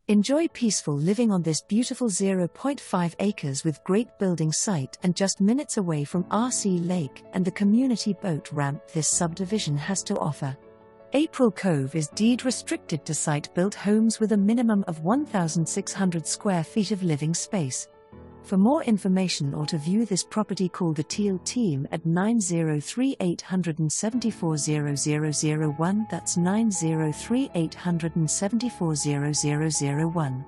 Enjoy peaceful living on this beautiful 0.5 acres with great building site and just minutes away from RC Lake and the community boat ramp this subdivision has to offer. April Cove is deed restricted to site-built homes with a minimum of 1,600 square feet of living space. For more information or to view this property, call the Teel team at 903 874 0001. That's 903 874 0001.